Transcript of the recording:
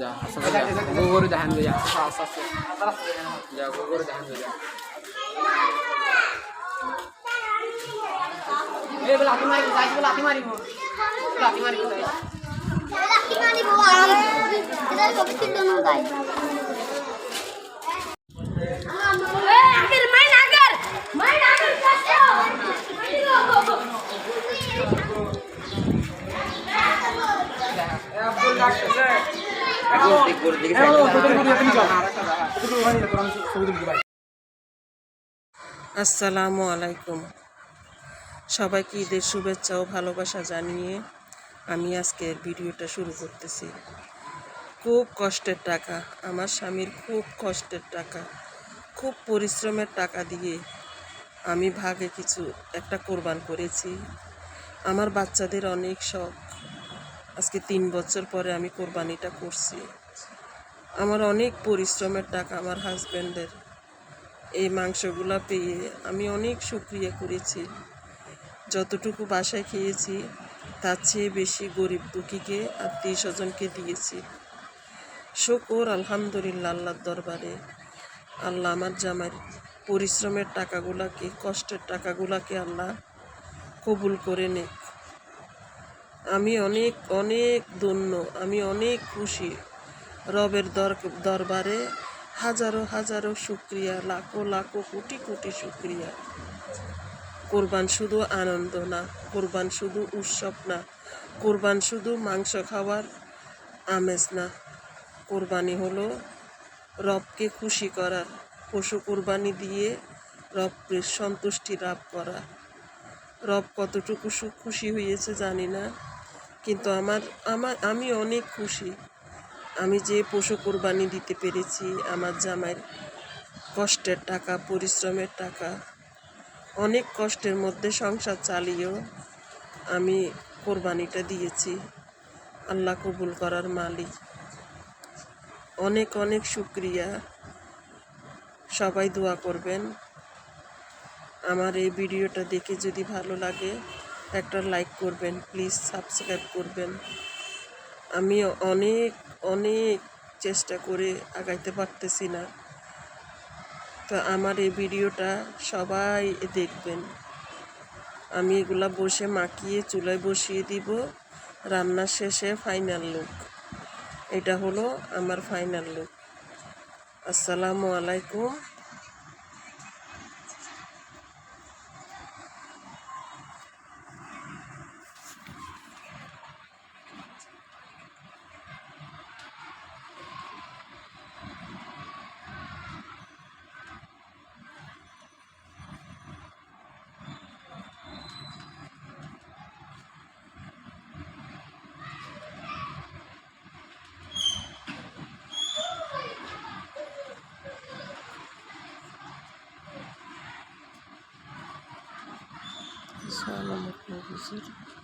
যা আস্তে গোগরে দেখান দে যা আস্তে আস্তে যা গোগরে দেখান দে যা এ বলা লাঠি মারিব যাই বলা লাঠি মারিব যাই লাঠি মারিব আরাম এটা সবই ছিল না যাই এ আগে মাইন আগর কাছে আসসালামু আলাইকুম। সবাইকে ঈদের শুভেচ্ছা ও ভালোবাসা জানিয়ে আমি আজকের ভিডিওটা শুরু করতেছি। খুব কষ্টের টাকা, আমার স্বামীর খুব কষ্টের টাকা, খুব পরিশ্রমের টাকা দিয়ে আমি ভাগে কিছু একটা কোরবান করেছি। আমার বাচ্চাদের অনেক শখ, আজকে 3 বছর পরে আমি কোরবানিটা করছি। আমার অনেক পরিশ্রমের টাকা, আমার হাজব্যান্ডের এই মাংসগুলো পেয়ে আমি অনেক শুকরিয়া করেছি। যতটুকু বাসায় খেয়েছি তার চেয়ে বেশি গরিব দুঃখীকে আত্মীয় স্বজনকে দিয়েছি। শুকর আলহামদুলিল্লাহ আল্লাহর দরবারে। আল্লাহ আমার জামাইয়ের পরিশ্রমের টাকাগুলাকে, কষ্টের টাকাগুলাকে আল্লাহ কবুল করে নেক। আমি অনেক অনেক ধন্য, আমি অনেক খুশি। রবের দরবারে হাজারো হাজারো শুকরিয়া, লাখো লাখো কোটি কোটি শুকরিয়া। কোরবান শুধু আনন্দ না, কোরবান শুধু উৎসব না, কোরবান শুধু মাংস খাওয়ার আমেজ না। কোরবানি হলো রবকে খুশি করার, পশু কোরবানি দিয়ে রবকে সন্তুষ্টি লাভ করা। রব কতটুকু খুশি হয়েছে জানি না, কিন্তু আমি অনেক খুশি। আমি যে পশু কোরবানি দিতে পেরেছি, আমার জামাইয়ের কষ্টের টাকা, পরিশ্রমের টাকা, অনেক কষ্টের মধ্যে সংসার চালিয়েও আমি কোরবানিটা দিয়েছি। আল্লাহ কবুল করার মালিক। অনেক অনেক শুকরিয়া। সবাই দোয়া করবেন। আমার এই ভিডিওটা দেখে যদি ভালো লাগে একটা লাইক করবেন, প্লিজ সাবস্ক্রাইব করবেন। আমি অনেক অনেক চেষ্টা করে আগাইতে পারতেছি না, তো আমার এই ভিডিওটা সবাই দেখবেন। আমি এগুলা বসে মাখিয়ে চুলায় বসিয়ে দিব, রান্নার শেষে ফাইনাল লুক। এটা হলো আমার ফাইনাল লুক। আসসালামু আলাইকুম। Selamat pagi.